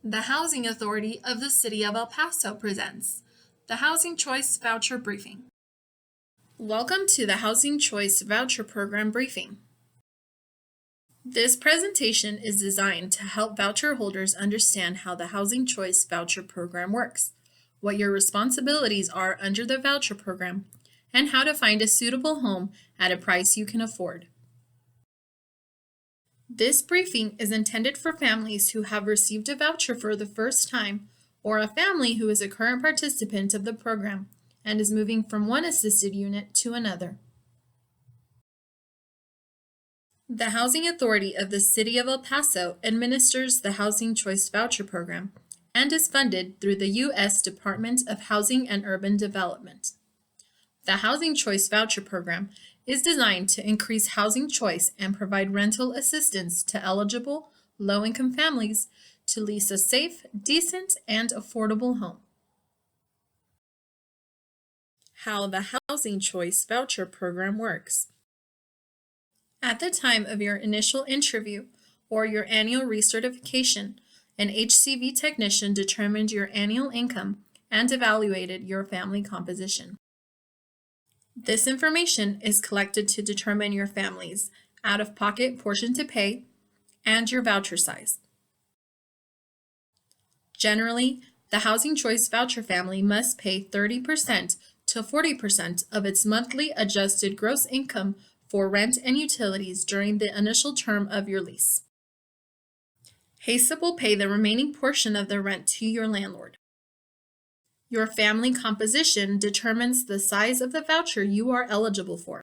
The Housing Authority of the City of El Paso presents the Housing Choice Voucher Briefing. Welcome to the Housing Choice Voucher Program Briefing. This presentation is designed to help voucher holders understand how the Housing Choice Voucher Program works, what your responsibilities are under the voucher program, and how to find a suitable home at a price you can afford. This briefing is intended for families who have received a voucher for the first time or a family who is a current participant of the program and is moving from one assisted unit to another. The Housing Authority of the City of El Paso administers the Housing Choice Voucher Program and is funded through the U.S. Department of Housing and Urban Development. The Housing Choice Voucher Program is designed to increase housing choice and provide rental assistance to eligible, low-income families to lease a safe, decent, and affordable home. How the Housing Choice Voucher Program works. At the time of your initial interview or your annual recertification, an HCV technician determined your annual income and evaluated your family composition. This information is collected to determine your family's out-of-pocket portion to pay and your voucher size. Generally, the Housing Choice Voucher family must pay 30% to 40% of its monthly adjusted gross income for rent and utilities during the initial term of your lease. HACIP will pay the remaining portion of the rent to your landlord. Your family composition determines the size of the voucher you are eligible for.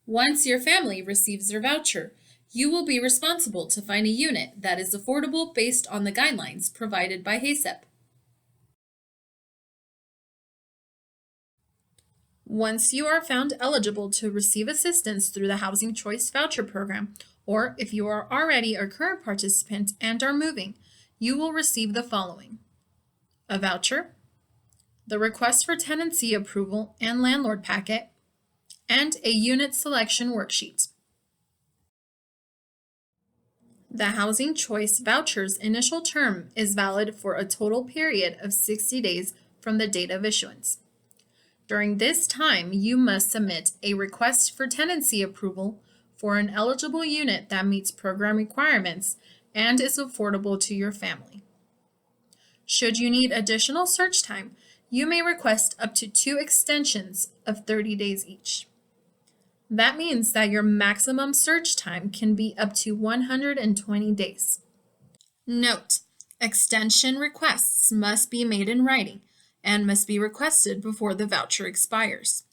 Once your family receives their voucher, you will be responsible to find a unit that is affordable based on the guidelines provided by HACIP. Once you are found eligible to receive assistance through the Housing Choice Voucher Program, or if you are already a current participant and are moving, you will receive the following: a voucher, the request for tenancy approval and landlord packet, and a unit selection worksheet. The Housing Choice Voucher's initial term is valid for a total period of 60 days from the date of issuance. During this time, you must submit a request for tenancy approval for an eligible unit that meets program requirements and is affordable to your family. Should you need additional search time, you may request up to 2 extensions of 30 days each. That means that your maximum search time can be up to 120 days. Note: extension requests must be made in writing and must be requested before the voucher expires.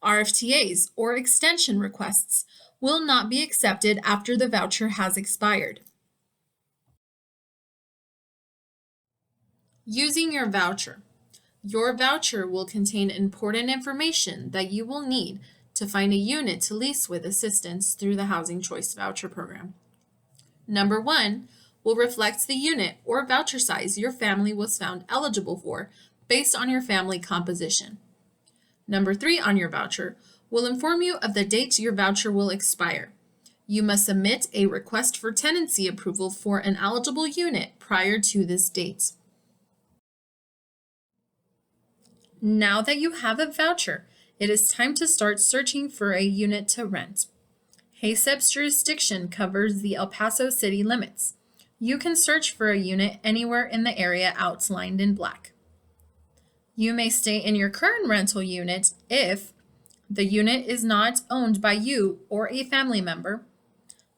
RFTAs, or extension requests, will not be accepted after the voucher has expired. Using your voucher. Your voucher will contain important information that you will need to find a unit to lease with assistance through the Housing Choice Voucher Program. Number 1 will reflect the unit or voucher size your family was found eligible for based on your family composition. Number 3 on your voucher will inform you of the date your voucher will expire. You must submit a request for tenancy approval for an eligible unit prior to this date. Now that you have a voucher, it is time to start searching for a unit to rent. HACIP's jurisdiction covers the El Paso city limits. You can search for a unit anywhere in the area outlined in black. You may stay in your current rental unit if the unit is not owned by you or a family member,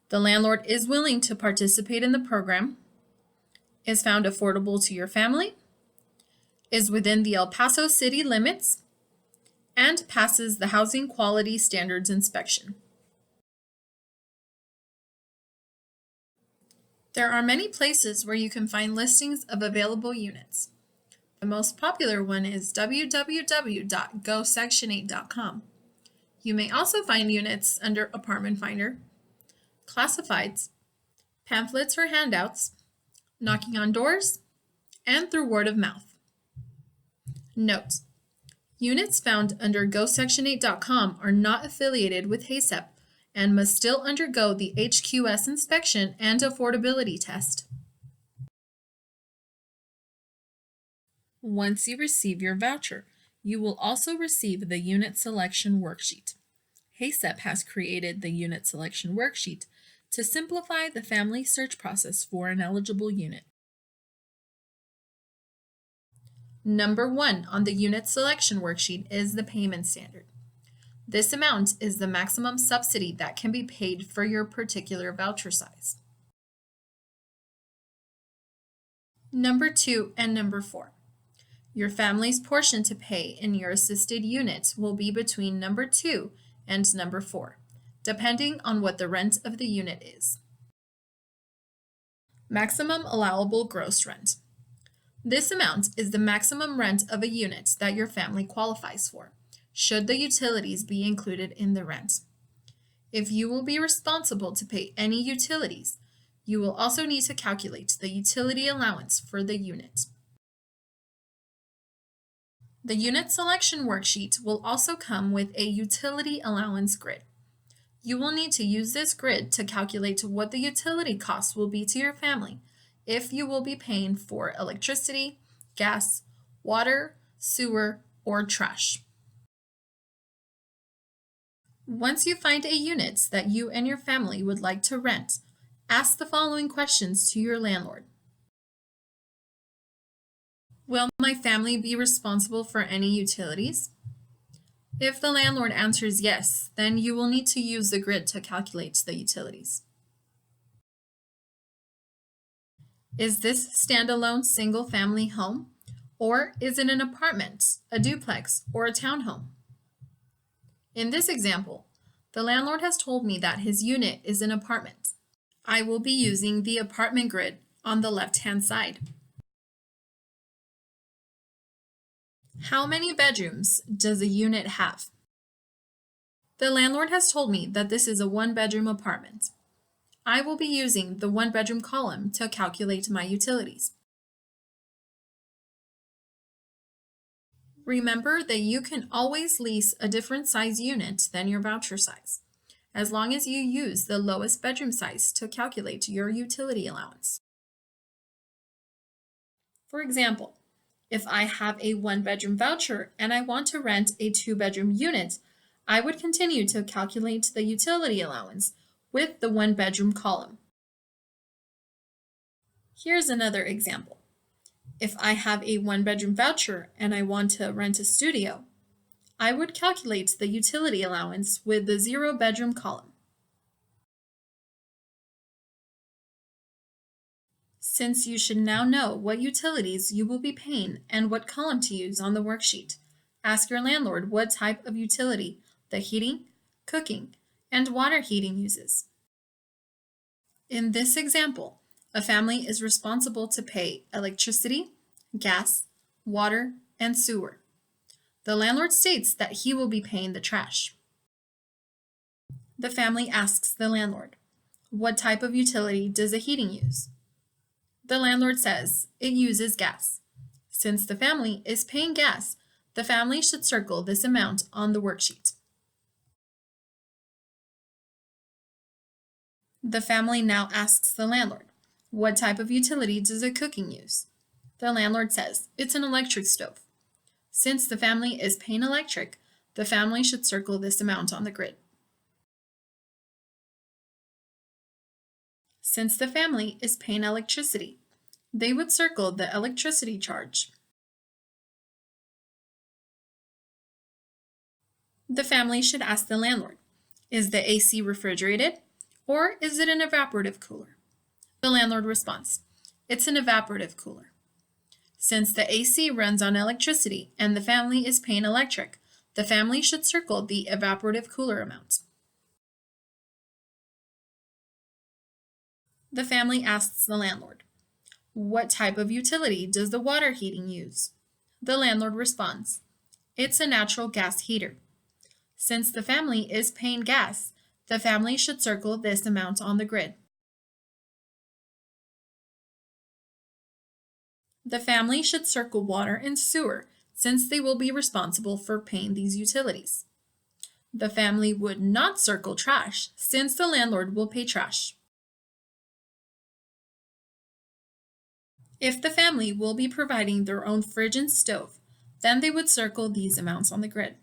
the landlord is willing to participate in the program, is found affordable to your family, is within the El Paso city limits, and passes the Housing Quality Standards inspection. There are many places where you can find listings of available units. The most popular one is www.gosection8.com. You may also find units under Apartment Finder, classifieds, pamphlets or handouts, knocking on doors, and through word of mouth. Note: units found under GoSection8.com are not affiliated with HACIP and must still undergo the HQS inspection and affordability test. Once you receive your voucher, you will also receive the unit selection worksheet. HACEP has created the unit selection worksheet to simplify the family search process for an eligible unit. Number 1 on the unit selection worksheet is the payment standard. This amount is the maximum subsidy that can be paid for your particular voucher size. Number 2 and number 4. Your family's portion to pay in your assisted unit will be between number 2 and number 4, depending on what the rent of the unit is. Maximum allowable gross rent. This amount is the maximum rent of a unit that your family qualifies for, should the utilities be included in the rent. If you will be responsible to pay any utilities, you will also need to calculate the utility allowance for the unit. The unit selection worksheet will also come with a utility allowance grid. You will need to use this grid to calculate what the utility costs will be to your family if you will be paying for electricity, gas, water, sewer, or trash. Once you find a unit that you and your family would like to rent, ask the following questions to your landlord. Will my family be responsible for any utilities? If the landlord answers yes, then you will need to use the grid to calculate the utilities. Is this standalone single-family home, or is it an apartment, a duplex, or a townhome? In this example, the landlord has told me that his unit is an apartment. I will be using the apartment grid on the left-hand side. How many bedrooms does a unit have? The landlord has told me that this is a one-bedroom apartment. I will be using the one-bedroom column to calculate my utilities. Remember that you can always lease a different size unit than your voucher size, as long as you use the lowest bedroom size to calculate your utility allowance. For example, if I have a one-bedroom voucher and I want to rent a two-bedroom unit, I would continue to calculate the utility allowance with the one-bedroom column. Here's another example. If I have a one-bedroom voucher and I want to rent a studio, I would calculate the utility allowance with the zero-bedroom column. Since you should now know what utilities you will be paying and what column to use on the worksheet, ask your landlord what type of utility the heating, cooking, and water heating uses. In this example, a family is responsible to pay electricity, gas, water, and sewer. The landlord states that he will be paying the trash. The family asks the landlord, what type of utility does the heating use? The landlord says it uses gas. Since the family is paying gas, the family should circle this amount on the worksheet. The family now asks the landlord, what type of utility does the cooking use? The landlord says it's an electric stove. Since the family is paying electric, the family should circle this amount on the grid. Since the family is paying electricity, they would circle the electricity charge. The family should ask the landlord, is the AC refrigerated or is it an evaporative cooler? The landlord responds, it's an evaporative cooler. Since the AC runs on electricity and the family is paying electric, the family should circle the evaporative cooler amount. The family asks the landlord, what type of utility does the water heating use? The landlord responds, it's a natural gas heater. Since the family is paying gas, the family should circle this amount on the grid. The family should circle water and sewer since they will be responsible for paying these utilities. The family would not circle trash since the landlord will pay trash. If the family will be providing their own fridge and stove, then they would circle these amounts on the grid.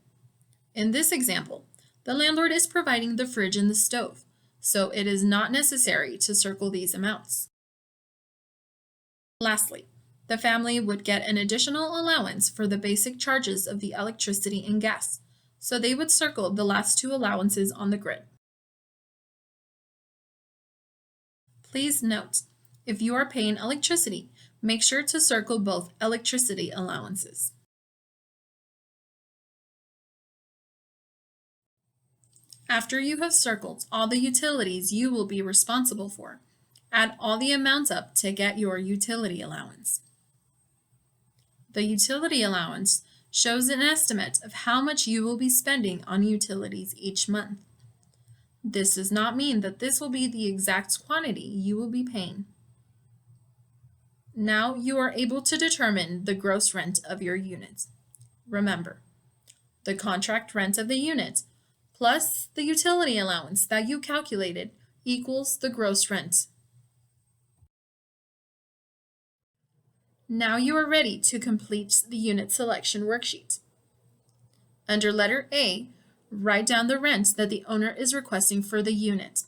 In this example, the landlord is providing the fridge and the stove, so it is not necessary to circle these amounts. Lastly, the family would get an additional allowance for the basic charges of the electricity and gas, so they would circle the last two allowances on the grid. Please note, if you are paying electricity, make sure to circle both electricity allowances. After you have circled all the utilities you will be responsible for, add all the amounts up to get your utility allowance. The utility allowance shows an estimate of how much you will be spending on utilities each month. This does not mean that this will be the exact quantity you will be paying. Now you are able to determine the gross rent of your unit. Remember, the contract rent of the unit plus the utility allowance that you calculated equals the gross rent. Now you are ready to complete the unit selection worksheet. Under letter A, write down the rent that the owner is requesting for the unit.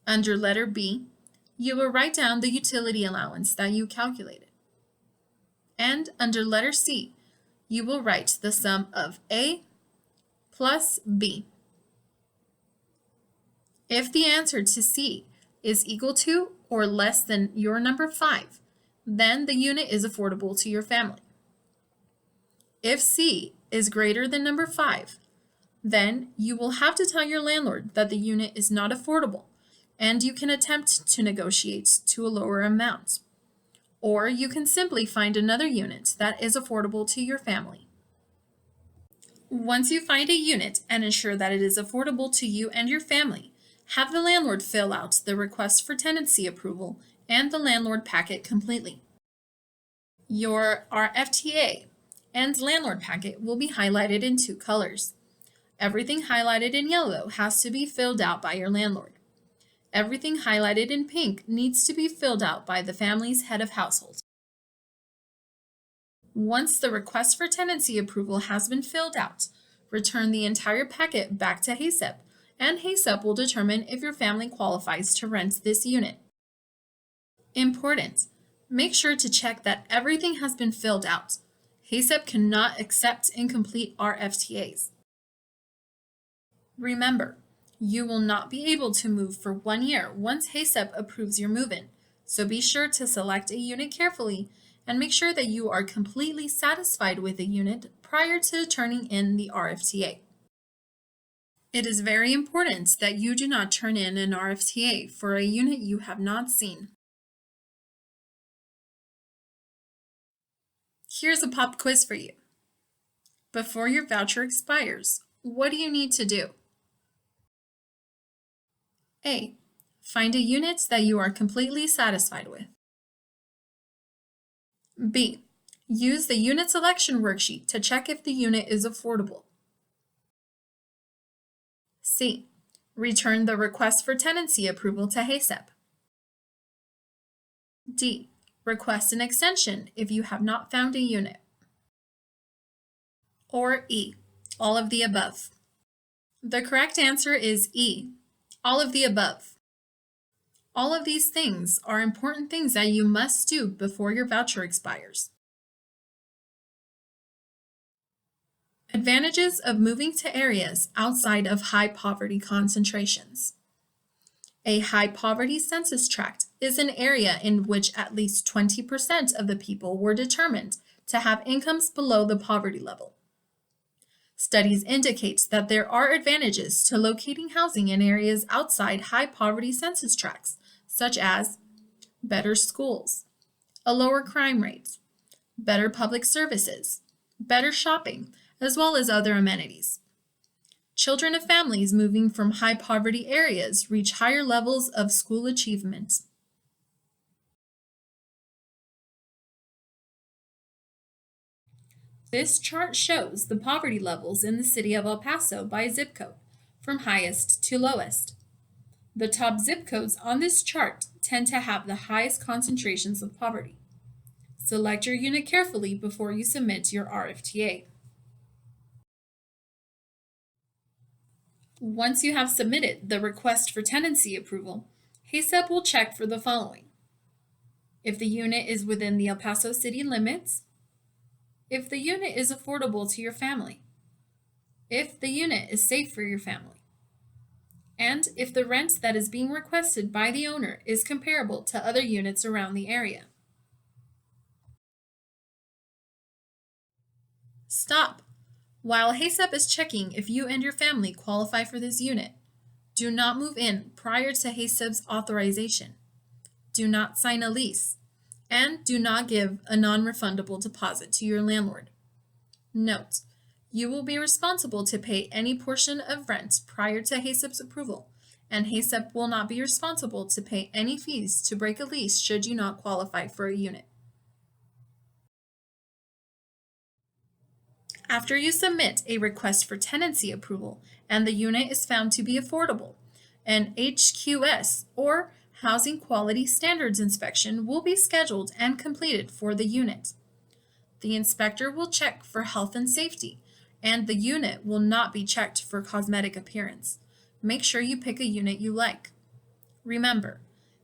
Under letter B, you will write down the utility allowance that you calculated. And under letter C, you will write the sum of A plus B. If the answer to C is equal to or less than your number 5, then the unit is affordable to your family. If C is greater than number 5, then you will have to tell your landlord that the unit is not affordable, and you can attempt to negotiate to a lower amount. Or you can simply find another unit that is affordable to your family. Once you find a unit and ensure that it is affordable to you and your family, have the landlord fill out the request for tenancy approval and the landlord packet completely. Your RFTA and landlord packet will be highlighted in 2 colors. Everything highlighted in yellow has to be filled out by your landlord. Everything highlighted in pink needs to be filled out by the family's head of household. Once the request for tenancy approval has been filled out, return the entire packet back to HACEP, and HACEP will determine if your family qualifies to rent this unit. Important: make sure to check that everything has been filled out. HACEP cannot accept incomplete RFTAs. Remember, you will not be able to move for 1 year once HACEP approves your move-in, so be sure to select a unit carefully and make sure that you are completely satisfied with the unit prior to turning in the RFTA. It is very important that you do not turn in an RFTA for a unit you have not seen. Here's a pop quiz for you. Before your voucher expires, what do you need to do? A. Find a unit that you are completely satisfied with. B. Use the unit selection worksheet to check if the unit is affordable. C. Return the request for tenancy approval to HACEP. D. Request an extension if you have not found a unit. Or E. All of the above. The correct answer is E. All of the above. All of these things are important things that you must do before your voucher expires. Advantages of moving to areas outside of high poverty concentrations. A high poverty census tract is an area in which at least 20% of the people were determined to have incomes below the poverty level. Studies indicate that there are advantages to locating housing in areas outside high poverty census tracts, such as better schools, a lower crime rate, better public services, better shopping, as well as other amenities. Children of families moving from high poverty areas reach higher levels of school achievement. This chart shows the poverty levels in the city of El Paso by zip code, from highest to lowest. The top zip codes on this chart tend to have the highest concentrations of poverty. Select your unit carefully before you submit your RFTA. Once you have submitted the request for tenancy approval, HACEP will check for the following: if the unit is within the El Paso city limits, if the unit is affordable to your family, if the unit is safe for your family, and if the rent that is being requested by the owner is comparable to other units around the area. Stop! While HACEP is checking if you and your family qualify for this unit, do not move in prior to HACEP's authorization. Do not sign a lease, and do not give a non-refundable deposit to your landlord. Note: you will be responsible to pay any portion of rent prior to HACEP's approval, and HACEP will not be responsible to pay any fees to break a lease should you not qualify for a unit. After you submit a request for tenancy approval and the unit is found to be affordable, an HQS or Housing Quality Standards inspection will be scheduled and completed for the unit. The inspector will check for health and safety, and the unit will not be checked for cosmetic appearance. Make sure you pick a unit you like. Remember,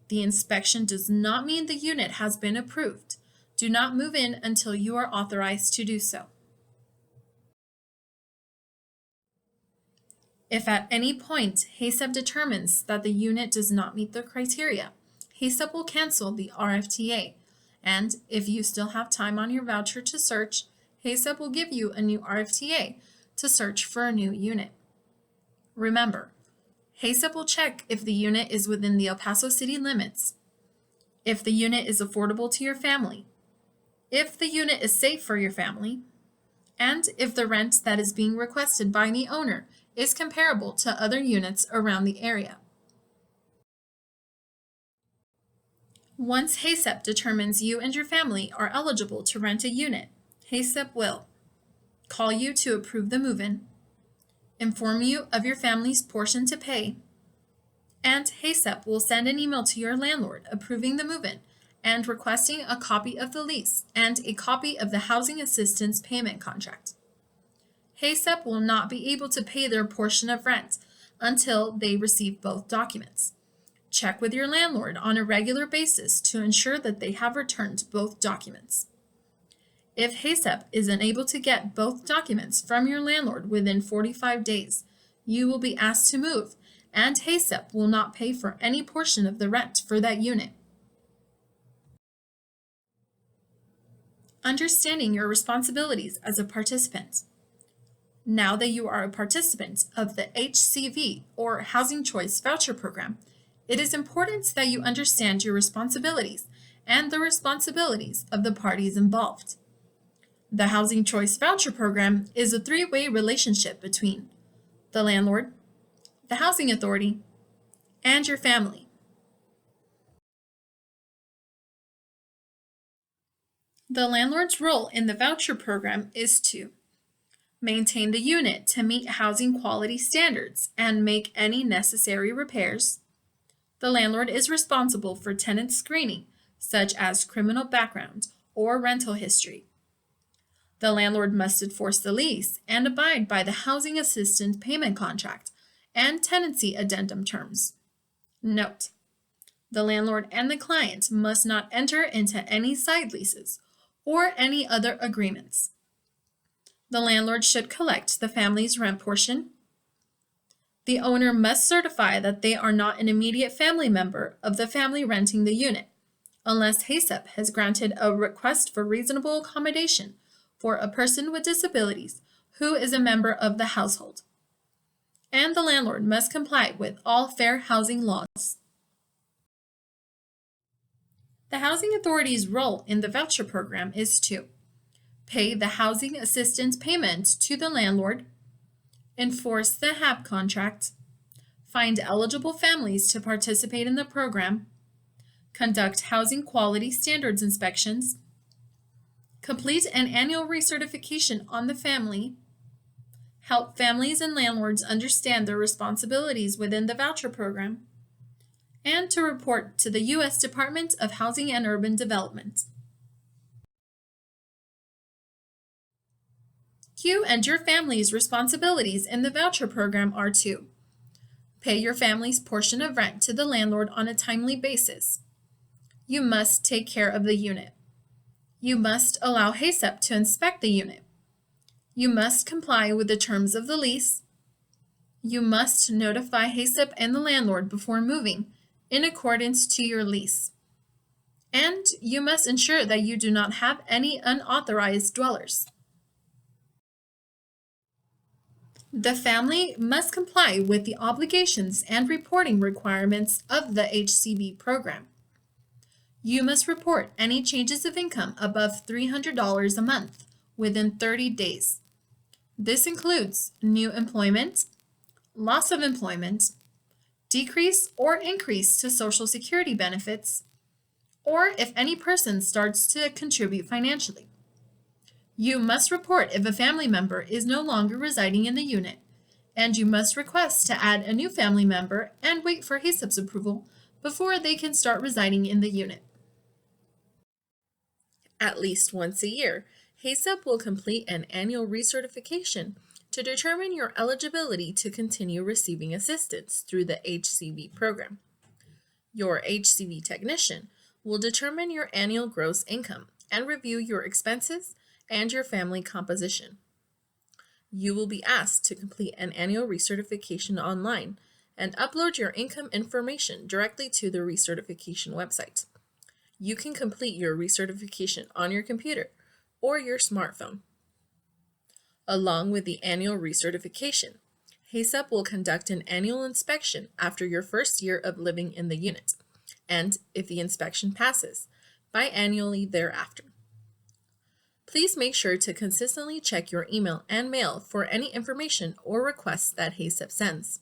the inspection does not mean the unit has been approved. Do not move in until you are authorized to do so. If at any point HACEP determines that the unit does not meet the criteria, HACEP will cancel the RFTA, and if you still have time on your voucher to search, HACEP will give you a new RFTA to search for a new unit. Remember, HACEP will check if the unit is within the El Paso city limits, if the unit is affordable to your family, if the unit is safe for your family, and if the rent that is being requested by the owner is comparable to other units around the area. Once HACEP determines you and your family are eligible to rent a unit, HACEP will call you to approve the move-in, inform you of your family's portion to pay, and HACEP will send an email to your landlord approving the move-in and requesting a copy of the lease and a copy of the housing assistance payment contract. HACEP will not be able to pay their portion of rent until they receive both documents. Check with your landlord on a regular basis to ensure that they have returned both documents. If HACEP is unable to get both documents from your landlord within 45 days, you will be asked to move, and HACEP will not pay for any portion of the rent for that unit. Understanding your responsibilities as a participant. Now that you are a participant of the HCV or Housing Choice Voucher Program, it is important that you understand your responsibilities and the responsibilities of the parties involved. The Housing Choice Voucher Program is a three-way relationship between the landlord, the housing authority, and your family. The landlord's role in the voucher program is to maintain the unit to meet housing quality standards and make any necessary repairs. The landlord is responsible for tenant screening, such as criminal background or rental history. The landlord must enforce the lease and abide by the housing assistance payment contract and tenancy addendum terms. Note: the landlord and the client must not enter into any side leases or any other agreements. The landlord should collect the family's rent portion. The owner must certify that they are not an immediate family member of the family renting the unit, unless HACEP has granted a request for reasonable accommodation for a person with disabilities who is a member of the household. And the landlord must comply with all fair housing laws. The Housing Authority's role in the voucher program is to pay the housing assistance payment to the landlord, enforce the HAP contract, find eligible families to participate in the program, conduct housing quality standards inspections, complete an annual recertification on the family, help families and landlords understand their responsibilities within the voucher program, and to report to the U.S. Department of Housing and Urban Development. You and your family's responsibilities in the voucher program are to pay your family's portion of rent to the landlord on a timely basis. You must take care of the unit. You must allow HACCP to inspect the unit. You must comply with the terms of the lease. You must notify HACCP and the landlord before moving in accordance to your lease. And you must ensure that you do not have any unauthorized dwellers. The family must comply with the obligations and reporting requirements of the HCB program. You must report any changes of income above $300 a month within 30 days. This includes new employment, loss of employment, decrease or increase to Social Security benefits, or if any person starts to contribute financially. You must report if a family member is no longer residing in the unit, and you must request to add a new family member and wait for HACCP's approval before they can start residing in the unit. At least once a year, HACCP will complete an annual recertification to determine your eligibility to continue receiving assistance through the HCB program. Your HCB technician will determine your annual gross income and review your expenses and your family composition. You will be asked to complete an annual recertification online and upload your income information directly to the recertification website. You can complete your recertification on your computer or your smartphone. Along with the annual recertification, HACCP will conduct an annual inspection after your first year of living in the unit, and if the inspection passes, biannually thereafter. Please make sure to consistently check your email and mail for any information or requests that HACCP sends.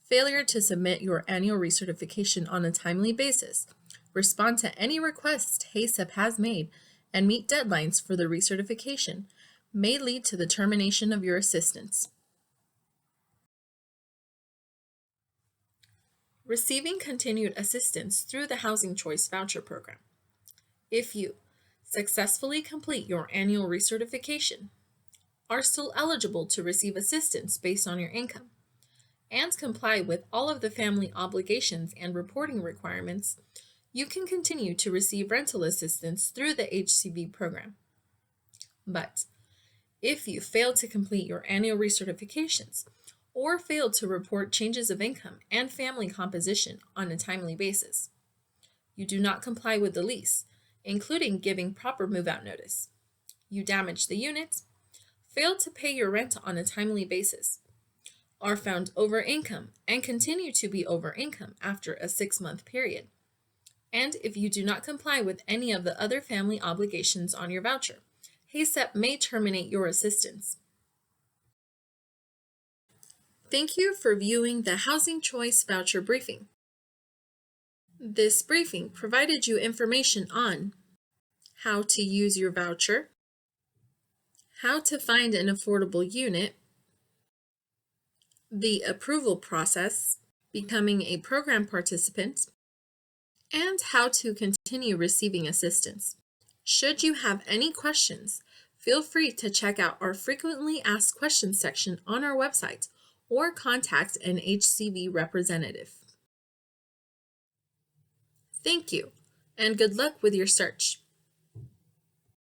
Failure to submit your annual recertification on a timely basis, respond to any requests HACCP has made, and meet deadlines for the recertification may lead to the termination of your assistance. Receiving continued assistance through the Housing Choice Voucher Program. If you successfully complete your annual recertification, are still eligible to receive assistance based on your income, and comply with all of the family obligations and reporting requirements, you can continue to receive rental assistance through the HCB program. But if you fail to complete your annual recertifications or fail to report changes of income and family composition on a timely basis, you do not comply with the lease, including giving proper move-out notice, you damage the unit, fail to pay your rent on a timely basis, are found over income and continue to be over income after a 6-month period, and if you do not comply with any of the other family obligations on your voucher, HACCP may terminate your assistance. Thank you for viewing the Housing Choice Voucher Briefing. This briefing provided you information on how to use your voucher, how to find an affordable unit, the approval process, becoming a program participant, and how to continue receiving assistance. Should you have any questions, feel free to check out our frequently asked questions section on our website or contact an HCB representative. Thank you, and good luck with your search.